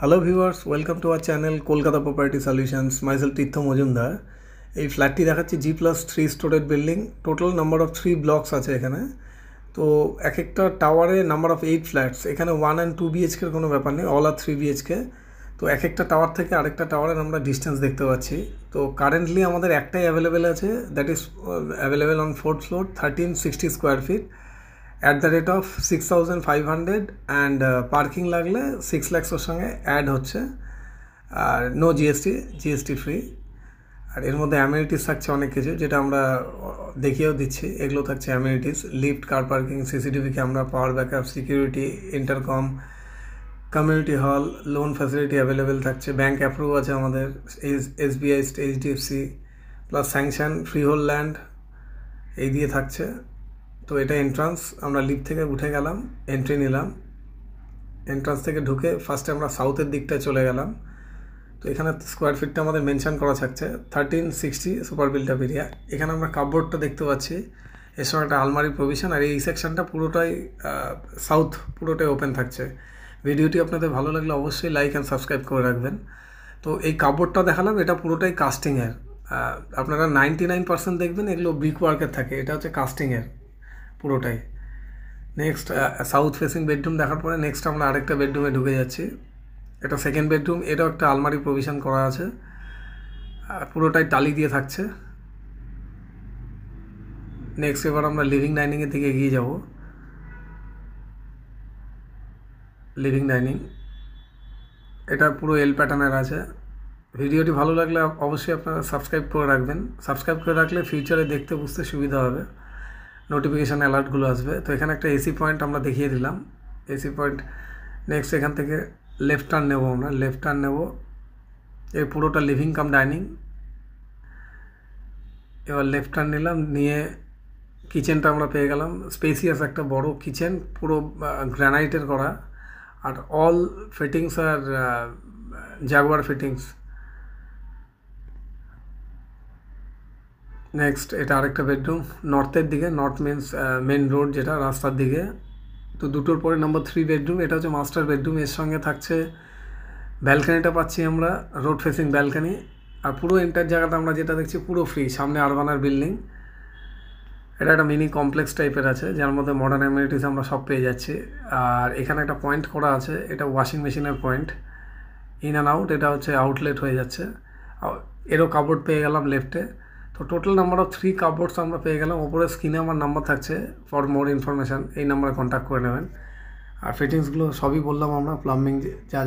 Hello viewers, welcome to our channel Kolkata property solutions. Myself Tirtha Majumdar. এই ফ্ল্যাটটি দেখাচ্ছি G+3 storied building. Total number of 3 blocks আছে এখানে। তো এক একটা টাওয়ারে নাম্বার অফ 8 ফ্ল্যাটস। এখানে 1 and 2 BHKর কোনো ব্যাপার নেই, অল আর 3 BHK। তো এক একটা টাওয়ার থেকে আরেকটা টাওয়ারের আমরা ডিস্টেন্স দেখতে পাচ্ছি। তো কারেন্টলি আমাদের একটাই অ্যাভেলেবেল আছে, that is available on 4th floor, 1360 square feet at the rate of 6500 and parking লাগলে 6 lakhs ওর সঙ্গে অ্যাড হচ্ছে। আর নো জিএসটি ফ্রি। আর এর মধ্যে অ্যামিনিটিস থাকছে অনেক কিছু, যেটা আমরা দেখিয়েও দিচ্ছি। এগুলো থাকছে amenities: lift, car parking, CCTV camera, power backup, security, intercom, community hall, loan facility available থাকছে। ব্যাঙ্ক অ্যাপ্রুভ আছে আমাদের, SBI, HDFC, plus sanction, free hold land এই দিয়ে থাকছে। তো এটা এন্ট্রান্স। আমরা লিফট থেকে উঠে গেলাম, এন্ট্রি নিলাম। এন্ট্রান্স থেকে ঢুকে ফার্স্টে আমরা সাউথের দিকটায় চলে গেলাম। তো এখানে স্কোয়ার ফিটটা আমাদের মেনশন করা থাকছে 1360 সুপার বিল্ট আপ এরিয়া। এখানে আমরা কাপবোর্ডটা দেখতে পাচ্ছি, এর সঙ্গে একটা আলমারি প্রভিশন। আর এই সেকশনটা পুরোটাই সাউথ, পুরোটাই ওপেন থাকছে। ভিডিওটি আপনাদের ভালো লাগলে অবশ্যই লাইক অ্যান্ড সাবস্ক্রাইব করে রাখবেন। তো এই কাপবোর্ডটা দেখালাম, এটা পুরোটাই কাস্টিংয়ের। আপনারা 99% দেখবেন এগুলো ব্রিক ওয়ার্কের থাকে, এটা হচ্ছে কাস্টিংয়ের পুরোটাই। নেক্সট সাউথ ফেসিং বেডরুম দেখার পরে নেক্সট আমরা আরেকটা বেডরুমে ঢুকে যাচ্ছি। এটা সেকেন্ড বেডরুম, এটাও একটা আলমারি প্রভিশন করা আছে, পুরোটাই টালি দিয়ে থাকছে। নেক্সট এবার আমরা লিভিং ডাইনিংয়ের দিকে এগিয়ে যাব। লিভিং ডাইনিং এটা পুরো এল প্যাটার্নের আছে। ভিডিওটি ভালো লাগলে অবশ্যই আপনারা সাবস্ক্রাইব করে রাখবেন। সাবস্ক্রাইব করে রাখলে ফিউচারে দেখতে বুঝতে সুবিধা হবে, নোটিফিকেশান অ্যালার্টগুলো আসবে। তো এখানে একটা এসি পয়েন্ট আমরা দেখিয়ে দিলাম, এসি পয়েন্ট। নেক্সট এখান থেকে লেফট টার্ন নেব, আমরা লেফট টার্ন নেব। এই পুরোটা লিভিং কাম ডাইনিং। এবার লেফট টার্ন নিলাম, নিয়ে কিচেনটা আমরা পেয়ে গেলাম। স্পেসিয়াস একটা বড় কিচেন, পুরো গ্রানাইটের করা। আর অল ফিটিংস আর জাগুয়ার ফিটিংস। নেক্সট এটা আরেকটা বেডরুম, নর্থের দিকে, নর্থ মিনস মেন রোড, যেটা রাস্তার দিকে। তো দুটোর পরে নাম্বার 3 বেডরুম, এটা হচ্ছে মাস্টার বেডরুম। এর সঙ্গে থাকছে ব্যালকানিটা পাচ্ছি আমরা, রোড ফেসিং ব্যালকানি। আর পুরো এন্টার জায়গাটা আমরা যেটা দেখছি পুরো ফ্রি, সামনে আরবানার বিল্ডিং। এটা একটা মিনি কমপ্লেক্স টাইপের আছে, যার মধ্যে মডার্ন অ্যামিনিটিস আমরা সব পেয়ে যাচ্ছি। আর এখানে একটা পয়েন্ট করা আছে, এটা ওয়াশিং মেশিনের পয়েন্ট, ইন অ্যান্ড আউট। এটা হচ্ছে আউটলেট হয়ে যাচ্ছে। এরও কাপবোর্ড পেয়ে গেলাম লেফটে। তো টোটাল নাম্বার অফ 3 কাপবোর্ডস আমরা পেয়ে গেলাম। ওপরে স্ক্রিনে আমার নাম্বার থাকছে, ফর মোর ইনফরমেশান এই নাম্বারে কন্ট্যাক্ট করে নেবেন। আর ফিটিংসগুলো সবই বললাম আমরা, প্লাম্বিং যা